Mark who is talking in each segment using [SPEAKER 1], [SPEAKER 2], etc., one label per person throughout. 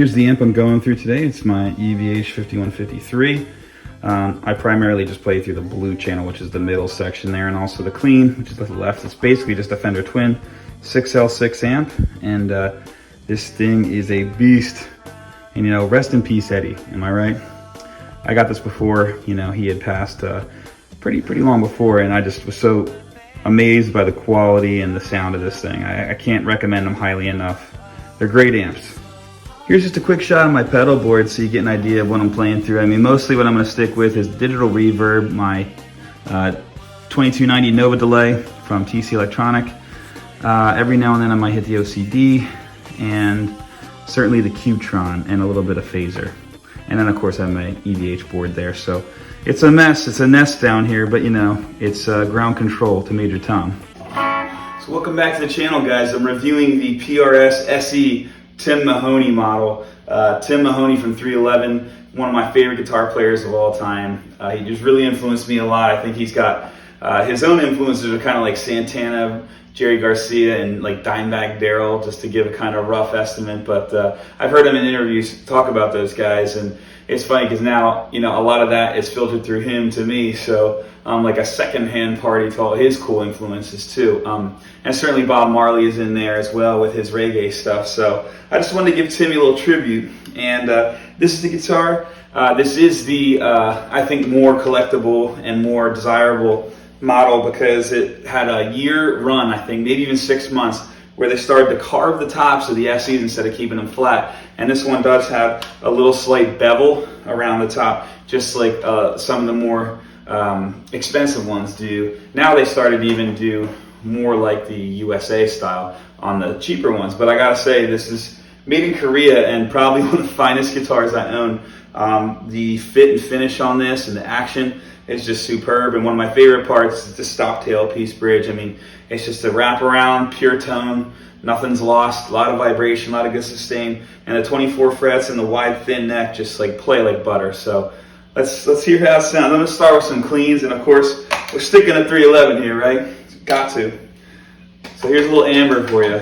[SPEAKER 1] Here's the amp I'm going through today. It's my EVH 5153. I primarily just play through the blue channel, which is the middle section there, and also the clean, which is to the left. It's basically just a Fender Twin 6L6 amp, and this thing is a beast. And you know, rest in peace, Eddie, am I right? I got this before, you know, he had passed pretty long before, and I just was so amazed by the quality and the sound of this thing. I can't recommend them highly enough. They're great amps. Here's just a quick shot of my pedal board so you get an idea of what I'm playing through. I mean, mostly what I'm going to stick with is digital reverb, my 2290 Nova delay from TC Electronic. Every now and then I might hit the OCD, and certainly the Qtron, and a little bit of phaser. And then of course I have my EVH board there. So it's a mess, it's a nest down here, but you know, it's ground control to Major Tom. So welcome back to the channel, guys. I'm reviewing the PRS SE Tim Mahoney model. Tim Mahoney from 311, one of my favorite guitar players of all time. He just really influenced me a lot. I think he's got his own influences are kind of like Santana, Jerry Garcia, and like Dimebag Darrell, just to give a kind of rough estimate. But I've heard him in interviews talk about those guys, and it's funny because now, you know, a lot of that is filtered through him to me. So like a second-hand party to all his cool influences too. And certainly Bob Marley is in there as well with his reggae stuff. So I just wanted to give Timmy a little tribute. And this is the guitar. This is the, I think, more collectible and more desirable model because it had a year run, I think, maybe even 6 months, where they started to carve the tops of the SEs instead of keeping them flat. And this one does have a little slight bevel around the top, just like some of the more expensive ones do. Now they started to even do more like the USA style on the cheaper ones. But I gotta say, this is made in Korea and probably one of the finest guitars I own. The fit and finish on this and the action is just superb. And one of my favorite parts is the stop tailpiece bridge. I mean, it's just a wraparound, pure tone, nothing's lost, a lot of vibration, a lot of good sustain, and the 24 frets and the wide thin neck just like play like butter. So let's hear how it sounds. I'm gonna start with some cleans, and of course we're sticking at 311 here, right? Got to. So here's a little amber for you.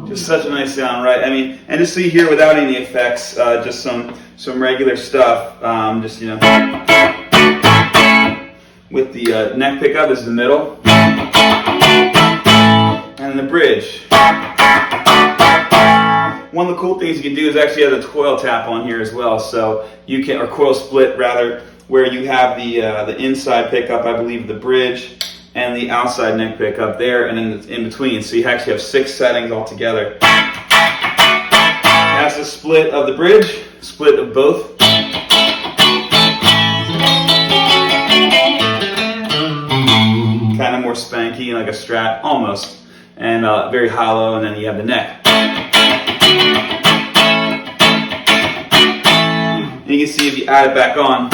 [SPEAKER 1] Just such a nice sound, right? I mean, and just see here without any effects, just some regular stuff. Just, you know, with the neck pickup, this is the middle, and then the bridge. One of the cool things you can do is actually have the coil tap on here as well, so you can, or coil split rather, where you have the inside pickup, I believe, the bridge, and the outside neck pickup there, and then in between. So you actually have 6 settings altogether. That's the split of the bridge, split of both. Kind of more spanky, like a Strat, almost, and very hollow, and then you have the neck. And you can see if you add it back on,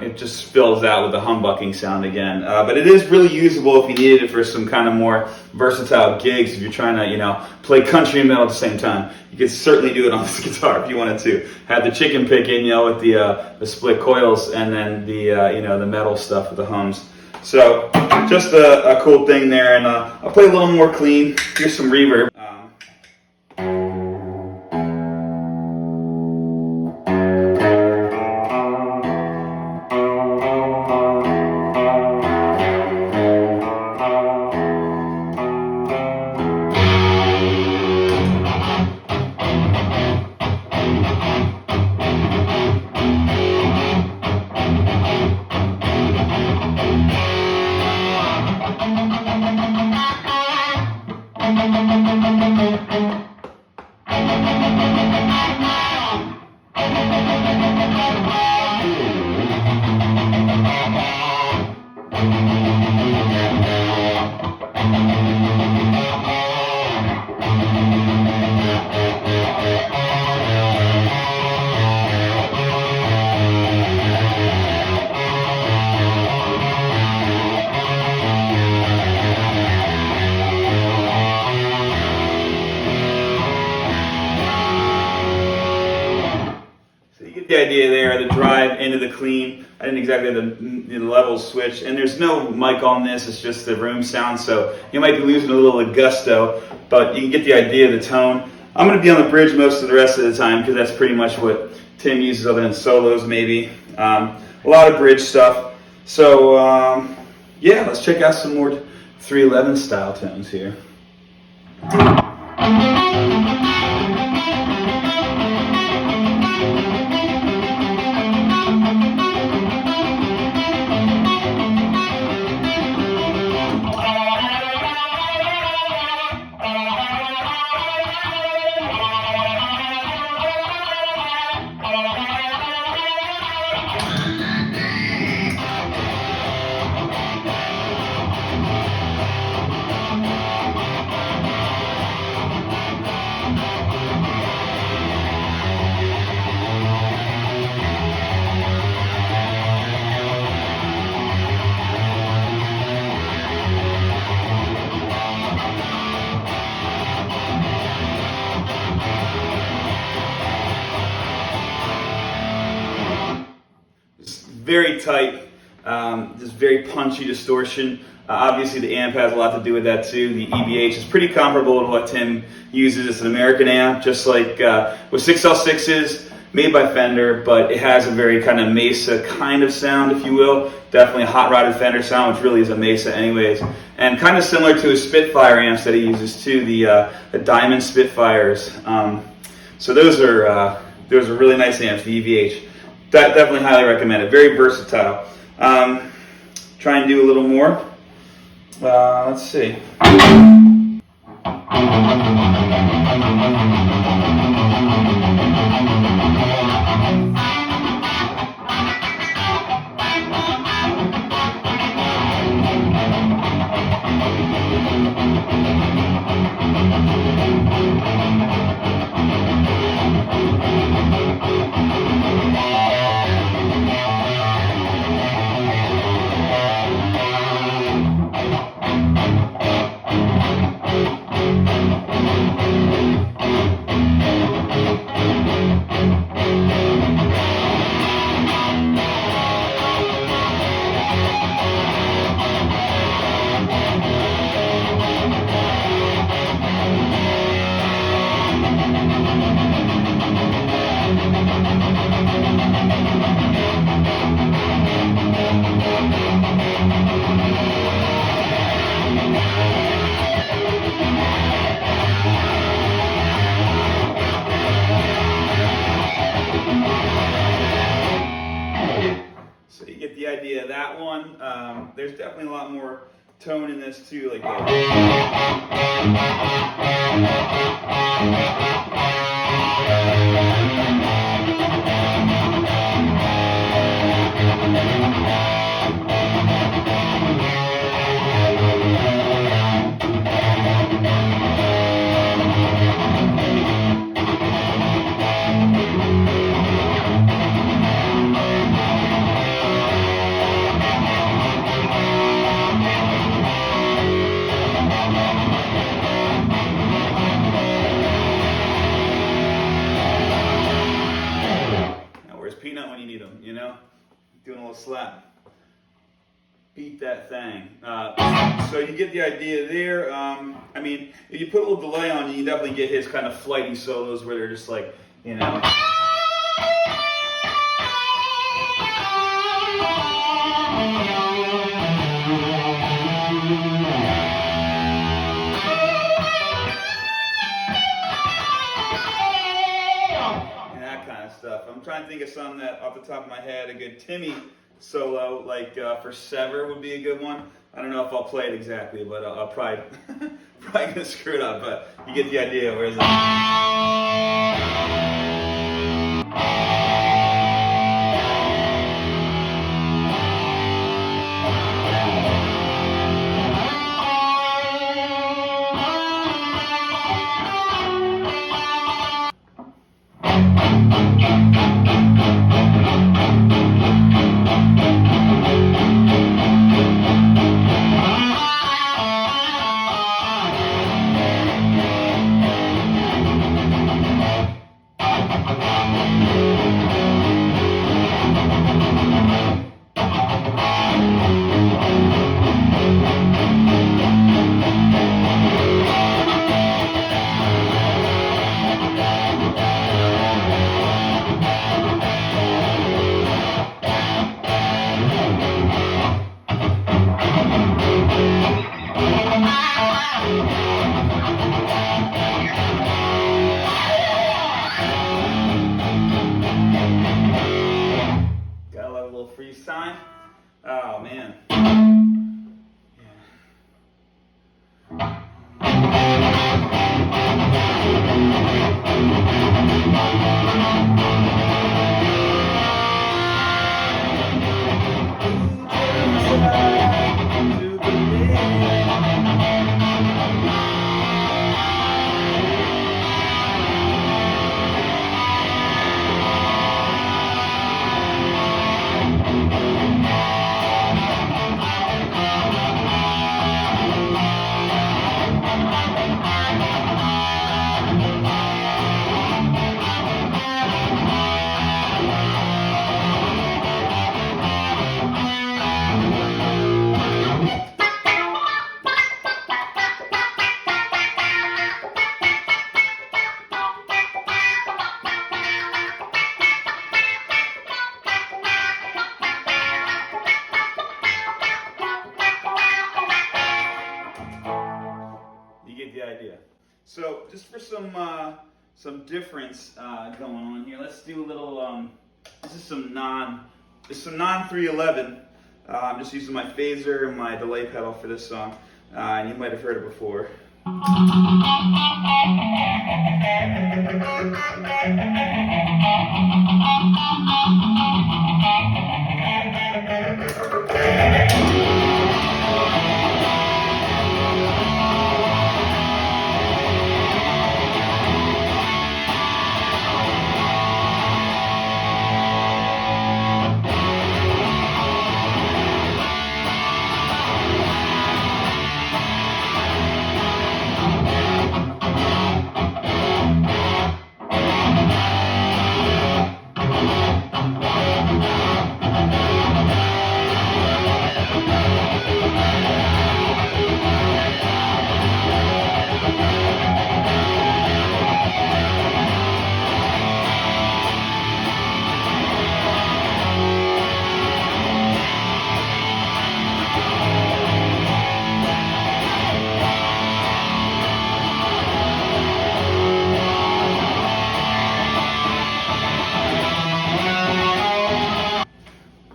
[SPEAKER 1] it just fills out with the humbucking sound again. But it is really usable if you needed it for some kind of more versatile gigs. If you're trying to, you know, play country and metal at the same time, you could certainly do it on this guitar if you wanted to. Have the chicken pick in, you know, with the split coils, and then the you know, the metal stuff with the hums. So just a cool thing there, and I'll play a little more clean. Here's some reverb. The idea there, the drive into the clean. I didn't exactly have the levels switched, and there's no mic on this, it's just the room sound, so you might be losing a little gusto, but you can get the idea of the tone. I'm going to be on the bridge most of the rest of the time because that's pretty much what Tim uses other than solos maybe. A lot of bridge stuff. So yeah, let's check out some more 311 style tones here. Very tight, just very punchy distortion. Obviously the amp has a lot to do with that too. The EVH is pretty comparable to what Tim uses. It's an American amp, just like with 6L6s, made by Fender, but it has a very kind of Mesa kind of sound, if you will. Definitely a hot rodded Fender sound, which really is a Mesa anyways. And kind of similar to his Spitfire amps that he uses too, the Diamond Spitfires. So those are really nice amps, the EVH. Definitely highly recommend it. Very versatile. Try and do a little more. Let's see. So you get the idea of that one. There's definitely a lot more tone in this too, like that. Peanut when you need them, you know? Doing a little slap. Beat that thing. So you get the idea there. I mean, if you put a little delay on, you definitely get his kind of flighty solos where they're just like, you know. Stuff. I'm trying to think of some that off the top of my head, a good Timmy solo, like for Sever would be a good one. I don't know if I'll play it exactly, but I'll probably gonna screw it up, but you get the idea. Where's that? Freeze time. Oh man. The idea. So just for some difference going on here, let's do a little. This is some non 311. I'm just using my phaser and my delay pedal for this song, and you might have heard it before.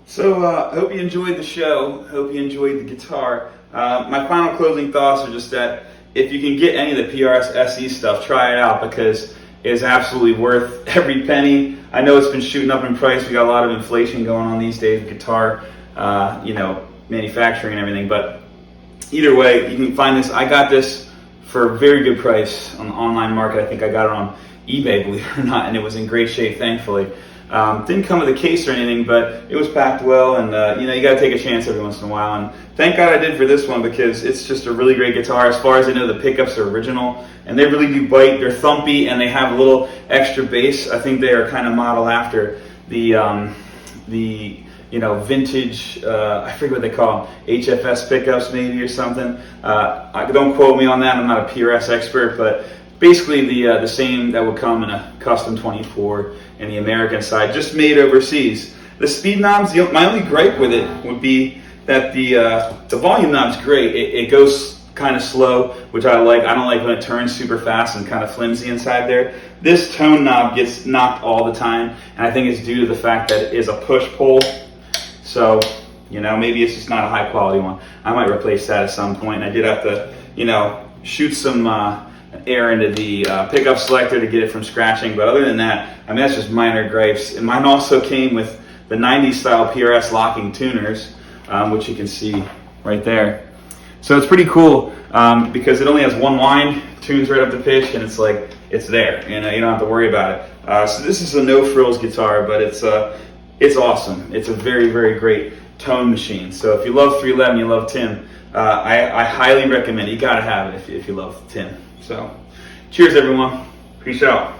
[SPEAKER 1] So I hope you enjoyed the show. Hope you enjoyed the guitar. My final closing thoughts are just that if you can get any of the PRS SE stuff, try it out because it is absolutely worth every penny. I know it's been shooting up in price. We got a lot of inflation going on these days with guitar, manufacturing and everything. But either way, you can find this. I got this for a very good price on the online market. I think I got it on eBay, believe it or not, and it was in great shape, thankfully. Didn't come with a case or anything, but it was packed well, and you got to take a chance every once in a while. And thank God I did for this one because it's just a really great guitar. As far as I know, the pickups are original, and they really do bite. They're thumpy, and they have a little extra bass. I think they are kind of modeled after the vintage. I forget what they call them, HFS pickups maybe or something. Don't quote me on that. I'm not a PRS expert, but basically the same that would come in a custom 24 in the American side, just made overseas. The speed knobs, my only gripe with it would be that the volume knob's great. It goes kind of slow, which I like. I don't like when it turns super fast and kind of flimsy inside there. This tone knob gets knocked all the time, and I think it's due to the fact that it is a push-pull. So, maybe it's just not a high-quality one. I might replace that at some point, and I did have to, shoot some air into the pickup selector to get it from scratching, but other than that, that's just minor gripes. And mine also came with the 90s style PRS locking tuners, which you can see right there. So it's pretty cool because it only has one wind, tunes right up to pitch, and it's it's there. You know, you don't have to worry about it. So this is a no frills guitar, but it's awesome. It's a very, very great tone machine. So if you love 311, you love Tim, I highly recommend it. You gotta have it if you love Tim. So cheers everyone. Peace out.